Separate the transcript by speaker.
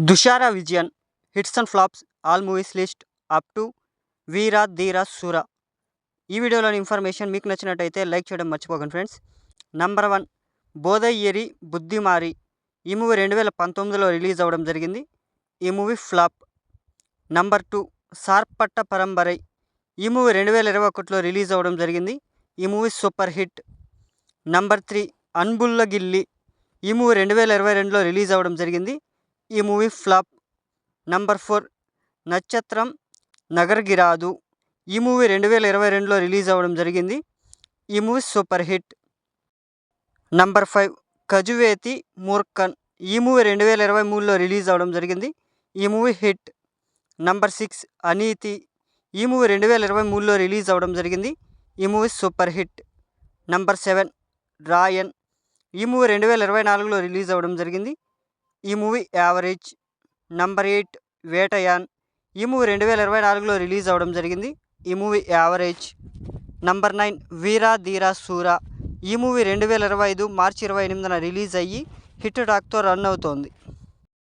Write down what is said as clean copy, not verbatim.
Speaker 1: Dushara Vijayan hits and flops all movies list up to Veera Dheera Soora. ఈ వీడియోలోని information మీకు నచ్చినట్టయితే లైక్ చేయడం మర్చిపోకండి ఫ్రెండ్స్. నంబర్ 1 బోధయ్యేరి బుద్ధిమారి. ఈ మూవీ 2019లో రిలీజ్ అవ్వడం జరిగింది. ఈ మూవీ ఫ్లాప్. నంబర్ 2 సార్పట్ట పరంబరై. ఈ మూవీ 2021లో రిలీజ్ అవ్వడం జరిగింది. ఈ మూవీ సూపర్ హిట్. నంబర్ 3 అన్బుల్ల గిల్లి. ఈ మూవీ 2022లో రిలీజ్ అవ్వడం జరిగింది. ఈ మూవీ ఫ్లాప్. నంబర్ 4 నక్షత్రం నగర్గిరాదు. ఈ మూవీ 2022లో రిలీజ్ అవ్వడం జరిగింది. ఈ మూవీ సూపర్ హిట్. నంబర్ 5 కజువేతి మూర్ఖన్. ఈ మూవీ 2023లో రిలీజ్ అవ్వడం జరిగింది. ఈ మూవీ హిట్. నంబర్ 6 అనీతి. ఈ మూవీ 2023లో రిలీజ్ అవ్వడం జరిగింది. ఈ మూవీ సూపర్ హిట్. నంబర్ 7 రాయన్. ఈ మూవీ 2024లో రిలీజ్ అవ్వడం జరిగింది. ఈ మూవీ యావరేజ్. నంబర్ 8 వేటయాన్. ఈ మూవీ 2024లో రిలీజ్ అవ్వడం జరిగింది. ఈ మూవీ యావరేజ్. నంబర్ 9 వీరా ధీరా సూర. ఈ మూవీ 2025 మార్చి 28న రిలీజ్ అయ్యి హిట్ టాక్తో రన్ అవుతోంది.